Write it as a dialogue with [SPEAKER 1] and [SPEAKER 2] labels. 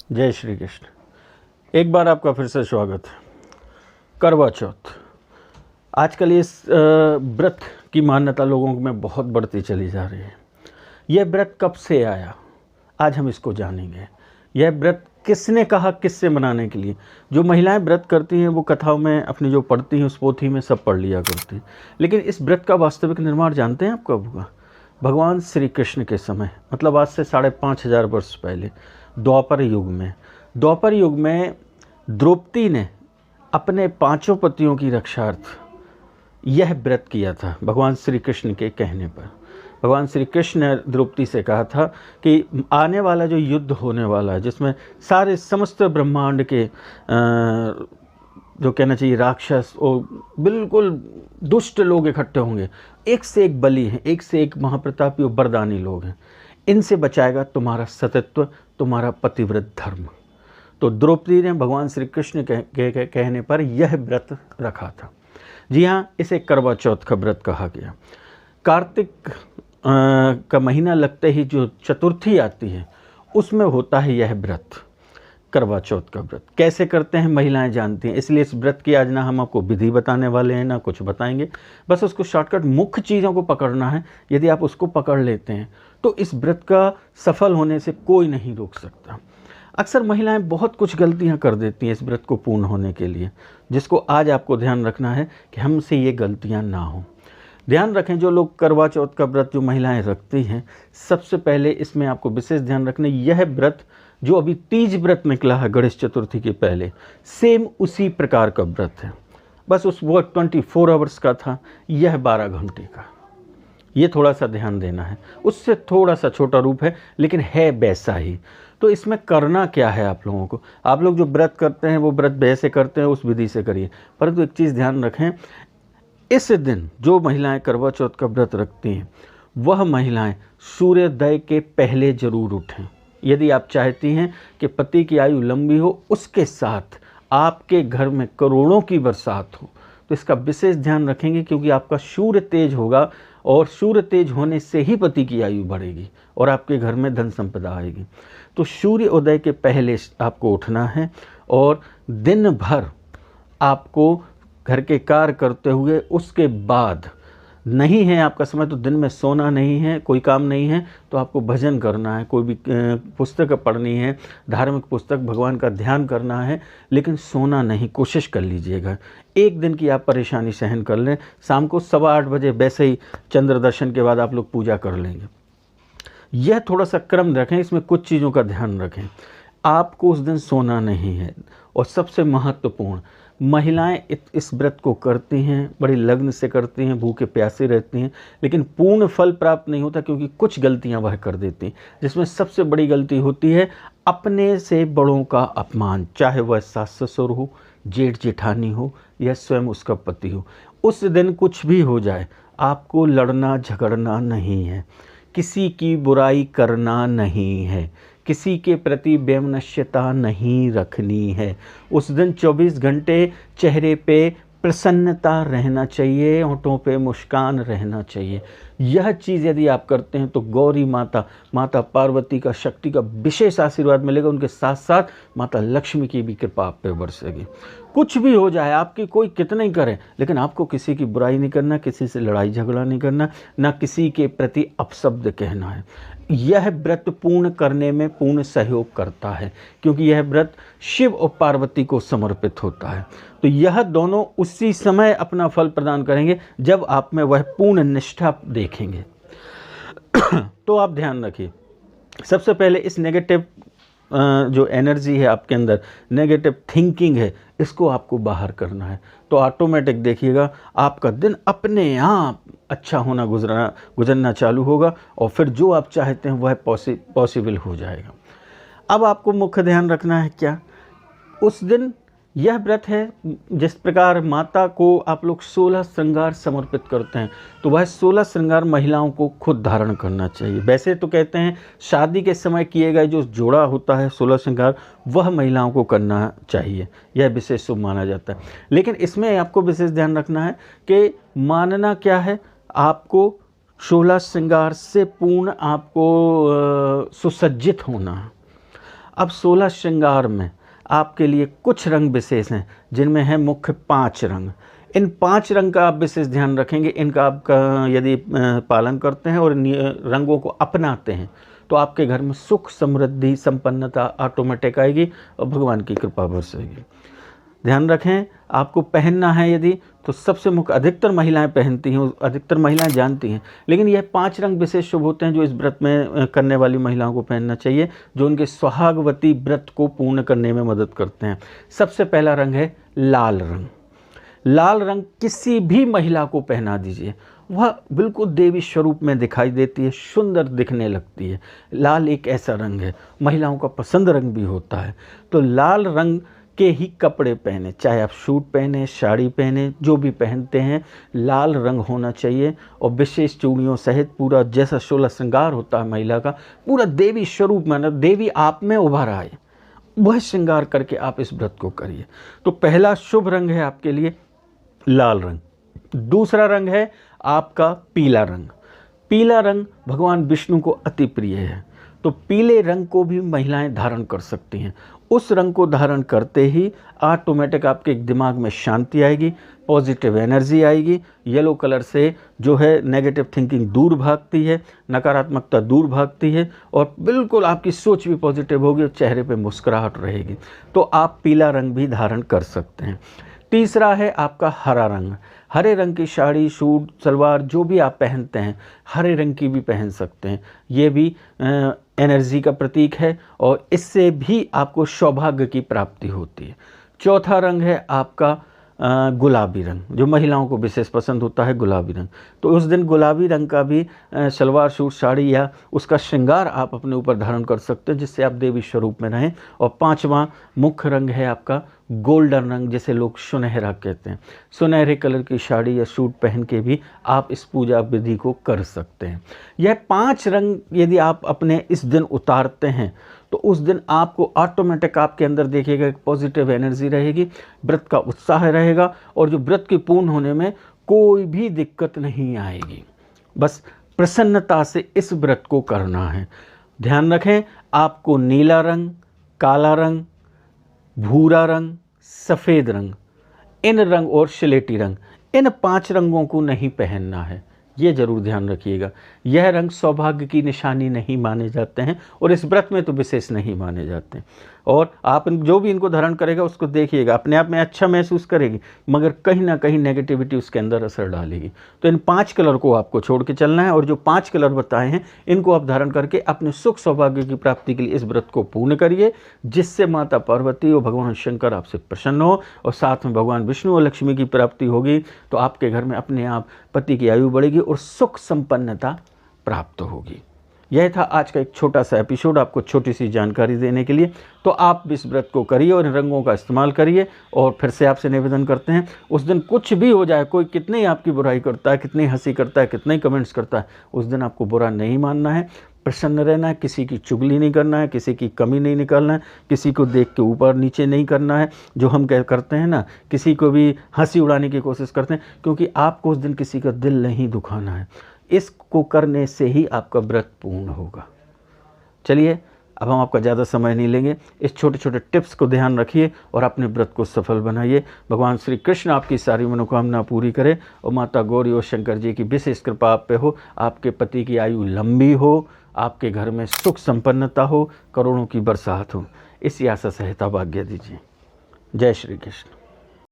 [SPEAKER 1] जय श्री कृष्ण। एक बार आपका फिर से स्वागत है। करवा चौथ आजकल इस व्रत की मान्यता लोगों में बहुत बढ़ती चली जा रही है। यह व्रत कब से आया, आज हम इसको जानेंगे। यह व्रत किसने कहा, किससे मनाने के लिए। जो महिलाएं व्रत करती हैं वो कथाओं में अपनी जो पढ़ती हैं उस पोथी में सब पढ़ लिया करती हैं, लेकिन इस व्रत का वास्तविक निर्माण जानते हैं आप कब हुआ? भगवान श्री कृष्ण के समय, मतलब आज से 5,500 वर्ष पहले, द्वापर युग में द्रौपदी ने अपने 5 पतियों की रक्षार्थ यह व्रत किया था। भगवान श्री कृष्ण के कहने पर भगवान श्री कृष्ण ने द्रौपदी से कहा था कि आने वाला जो युद्ध होने वाला है, जिसमें सारे समस्त ब्रह्मांड के जो कहना चाहिए राक्षस और बिल्कुल दुष्ट लोग इकट्ठे होंगे, एक से एक बली हैं, एक से एक महाप्रतापी और वरदानी लोग हैं। इनसे बचाएगा तुम्हारा सतत्व, तुम्हारा पतिव्रत धर्म। तो द्रौपदी ने भगवान श्री कृष्ण के कहने पर यह व्रत रखा था। जी हाँ, इसे करवा चौथ का व्रत कहा गया। कार्तिक का महीना लगते ही जो चतुर्थी आती है उसमें होता है यह व्रत, करवा चौथ का व्रत। कैसे करते हैं महिलाएं जानती हैं, इसलिए इस व्रत की आज ना हम आपको विधि बताने वाले हैं ना कुछ बताएंगे, बस उसको शॉर्टकट मुख्य चीज़ों को पकड़ना है। यदि आप उसको पकड़ लेते हैं तो इस व्रत का सफल होने से कोई नहीं रोक सकता। अक्सर महिलाएं बहुत कुछ गलतियां कर देती हैं इस व्रत को पूर्ण होने के लिए, जिसको आज आपको ध्यान रखना है कि हमसे ये गलतियां ना हो। ध्यान रखें, जो लोग करवा चौथ का व्रत जो महिलाएं रखती हैं, सबसे पहले इसमें आपको विशेष ध्यान रखना, यह व्रत जो अभी तीज व्रत निकला है गणेश चतुर्थी के पहले, सेम उसी प्रकार का व्रत है। बस उस वो 24 आवर्स का था, यह 12 घंटे का। ये थोड़ा सा ध्यान देना है, उससे थोड़ा सा छोटा रूप है लेकिन है वैसा ही। तो इसमें करना क्या है आप लोगों को, आप लोग जो व्रत करते हैं वो व्रत वैसे करते हैं, उस विधि से करिए। परंतु एक चीज़ ध्यान रखें, इस दिन जो महिलाएं करवा चौथ का व्रत रखती हैं वह महिलाएं सूर्योदय के पहले जरूर उठें। यदि आप चाहती हैं कि पति की आयु लंबी हो, उसके साथ आपके घर में करोड़ों की बरसात हो, तो इसका विशेष ध्यान रखेंगे, क्योंकि आपका सूर्य तेज होगा और सूर्य तेज होने से ही पति की आयु बढ़ेगी और आपके घर में धन संपदा आएगी। तो सूर्य उदय के पहले आपको उठना है और दिन भर आपको घर के कार्य करते हुए, उसके बाद नहीं है आपका समय तो दिन में सोना नहीं है, कोई काम नहीं है तो आपको भजन करना है, कोई भी पुस्तक पढ़नी है, धार्मिक पुस्तक, भगवान का ध्यान करना है, लेकिन सोना नहीं। कोशिश कर लीजिएगा एक दिन की आप परेशानी सहन कर लें। शाम को 8:15 बजे वैसे ही चंद्र दर्शन के बाद आप लोग पूजा कर लेंगे। यह थोड़ा सा क्रम रखें, इसमें कुछ चीज़ों का ध्यान रखें। आपको उस दिन सोना नहीं है, और सबसे महत्वपूर्ण, महिलाएं इस व्रत को करती हैं, बड़ी लगन से करती हैं, भूखे प्यासे रहती हैं, लेकिन पूर्ण फल प्राप्त नहीं होता, क्योंकि कुछ गलतियां वह कर देती हैं, जिसमें सबसे बड़ी गलती होती है अपने से बड़ों का अपमान, चाहे वह सास ससुर हो, जेठ जेठानी हो या स्वयं उसका पति हो। उस दिन कुछ भी हो जाए, आपको लड़ना झगड़ना नहीं है, किसी की बुराई करना नहीं है, किसी के प्रति वैमनस्यता नहीं रखनी है। उस दिन 24 घंटे चेहरे पे प्रसन्नता रहना चाहिए, होंठों पे मुस्कान रहना चाहिए। यह चीज़ यदि आप करते हैं तो गौरी माता, माता पार्वती का, शक्ति का विशेष आशीर्वाद मिलेगा। उनके साथ साथ माता लक्ष्मी की भी कृपा आप पे बरसेगी। कुछ भी हो जाए, आपकी कोई कितना ही करे, लेकिन आपको किसी की बुराई नहीं करना, किसी से लड़ाई झगड़ा नहीं करना, ना किसी के प्रति अपशब्द कहना है। यह व्रत पूर्ण करने में पूर्ण सहयोग करता है, क्योंकि यह व्रत शिव और पार्वती को समर्पित होता है। तो यह दोनों उसी समय अपना फल प्रदान करेंगे जब आप में वह पूर्ण निष्ठा देखेंगे। तो आप ध्यान रखिए, सबसे पहले इस नेगेटिव जो एनर्जी है आपके अंदर, नेगेटिव थिंकिंग है, इसको आपको बाहर करना है। तो ऑटोमेटिक देखिएगा आपका दिन अपने आप अच्छा होना, गुजरना चालू होगा, और फिर जो आप चाहते हैं वह पॉसिबल हो जाएगा। अब आपको मुख्य ध्यान रखना है क्या, उस दिन यह व्रत है, जिस प्रकार माता को आप लोग 16 श्रृंगार समर्पित करते हैं, तो वह 16 श्रृंगार महिलाओं को खुद धारण करना चाहिए। वैसे तो कहते हैं शादी के समय किए गए जो जोड़ा होता है 16 श्रृंगार, वह महिलाओं को करना चाहिए, यह विशेष शुभ माना जाता है। लेकिन इसमें आपको विशेष ध्यान रखना है कि मानना क्या है, आपको 16 श्रृंगार से पूर्ण आपको सुसज्जित होना है। अब 16 श्रृंगार में आपके लिए कुछ रंग विशेष हैं, जिनमें है मुख्य 5 रंग। इन 5 रंग का आप विशेष ध्यान रखेंगे। इनका आप यदि पालन करते हैं और रंगों को अपनाते हैं तो आपके घर में सुख, समृद्धि, संपन्नता ऑटोमेटिक आएगी और भगवान की कृपा बरसेगी। ध्यान रखें, आपको पहनना है यदि तो सबसे मुख्य अधिकतर महिलाएं पहनती हैं, अधिकतर महिलाएं जानती हैं, लेकिन यह 5 रंग विशेष शुभ होते हैं जो इस व्रत में करने वाली महिलाओं को पहनना चाहिए, जो उनके सुहागवती व्रत को पूर्ण करने में मदद करते हैं। सबसे पहला रंग है लाल रंग। लाल रंग किसी भी महिला को पहना दीजिए, वह बिल्कुल देवी स्वरूप में दिखाई देती है, सुंदर दिखने लगती है। लाल एक ऐसा रंग है, महिलाओं का पसंद रंग भी होता है। तो लाल रंग के ही कपड़े पहने, चाहे आप सूट पहने, साड़ी पहने, जो भी पहनते हैं लाल रंग होना चाहिए। और विशेष चूड़ियों सहित पूरा जैसा 16 श्रृंगार होता है महिला का, पूरा देवी स्वरूप में, देवी आप में उभर आए, वह श्रृंगार करके आप इस व्रत को करिए। तो पहला शुभ रंग है आपके लिए लाल रंग। दूसरा रंग है आपका पीला रंग। पीला रंग भगवान विष्णु को अति प्रिय है, तो पीले रंग को भी महिलाएं धारण कर सकती हैं। उस रंग को धारण करते ही ऑटोमेटिक आपके दिमाग में शांति आएगी, पॉजिटिव एनर्जी आएगी। येलो कलर से जो है नेगेटिव थिंकिंग दूर भागती है, नकारात्मकता दूर भागती है और बिल्कुल आपकी सोच भी पॉजिटिव होगी और चेहरे पे मुस्कुराहट रहेगी। तो आप पीला रंग भी धारण कर सकते हैं। तीसरा है आपका हरा रंग। हरे रंग की साड़ी, सूट, सलवार जो भी आप पहनते हैं हरे रंग की भी पहन सकते हैं। ये भी एनर्जी का प्रतीक है और इससे भी आपको सौभाग्य की प्राप्ति होती है। चौथा रंग है आपका गुलाबी रंग, जो महिलाओं को विशेष पसंद होता है गुलाबी रंग। तो उस दिन गुलाबी रंग का भी सलवार, सूट, साड़ी या उसका श्रृंगार आप अपने ऊपर धारण कर सकते हैं, जिससे आप देवी स्वरूप में रहें। और 5वां मुख्य रंग है आपका गोल्डन रंग, जिसे लोग सुनहरा कहते हैं। सुनहरे कलर की साड़ी या सूट पहन के भी आप इस पूजा विधि को कर सकते हैं। यह 5 रंग यदि आप अपने इस दिन उतारते हैं तो उस दिन आपको ऑटोमेटिक आपके अंदर देखिएगा एक पॉजिटिव एनर्जी रहेगी, व्रत का उत्साह रहेगा और जो व्रत के पूर्ण होने में कोई भी दिक्कत नहीं आएगी। बस प्रसन्नता से इस व्रत को करना है। ध्यान रखें, आपको नीला रंग, काला रंग, भूरा रंग, सफ़ेद रंग, इन रंग और स्लेटी रंग, इन 5 रंगों को नहीं पहनना है। ये जरूर ध्यान रखिएगा। यह रंग सौभाग्य की निशानी नहीं माने जाते हैं और इस व्रत में तो विशेष नहीं माने जाते हैं। और आप जो भी इनको धारण करेगा उसको देखिएगा, अपने आप में अच्छा महसूस करेगी, मगर कहीं ना कहीं नेगेटिविटी उसके अंदर असर डालेगी। तो इन 5 कलर को आपको छोड़ के चलना है और जो 5 कलर बताए हैं इनको आप धारण करके अपने सुख सौभाग्य की प्राप्ति के लिए इस व्रत को पूर्ण करिए, जिससे माता पार्वती और भगवान शंकर आपसे प्रसन्न हो और साथ में भगवान विष्णु और लक्ष्मी की प्राप्ति होगी। तो आपके घर में अपने आप पति की आयु बढ़ेगी और सुख संपन्नता प्राप्त होगी। यह था आज का एक छोटा सा एपिसोड, आपको छोटी सी जानकारी देने के लिए। तो आप इस व्रत को करिए और इन रंगों का इस्तेमाल करिए। और फिर से आपसे निवेदन करते हैं, उस दिन कुछ भी हो जाए, कोई कितनी ही आपकी बुराई करता है, कितनी हंसी करता है, कितने ही कमेंट्स करता है, उस दिन आपको बुरा नहीं मानना है, प्रसन्न रहना है, किसी की चुगली नहीं करना है, किसी की कमी नहीं निकालना है, किसी को देख के ऊपर नीचे नहीं करना है, जो हम करते हैं ना, किसी को भी हंसी उड़ाने की कोशिश करते हैं, क्योंकि आपको उस दिन किसी का दिल नहीं दुखाना है। इसको करने से ही आपका व्रत पूर्ण होगा। चलिए, अब हम आपका ज़्यादा समय नहीं लेंगे। इस छोटे छोटे टिप्स को ध्यान रखिए और अपने व्रत को सफल बनाइए। भगवान श्री कृष्ण आपकी सारी मनोकामना पूरी करे और माता गौरी और शंकर जी की विशेष कृपा आप पे हो, आपके पति की आयु लंबी हो, आपके घर में सुख संपन्नता हो, करोड़ों की बरसात हो। इसी आशा सहिता भाग्य दीजिए। जय श्री कृष्ण।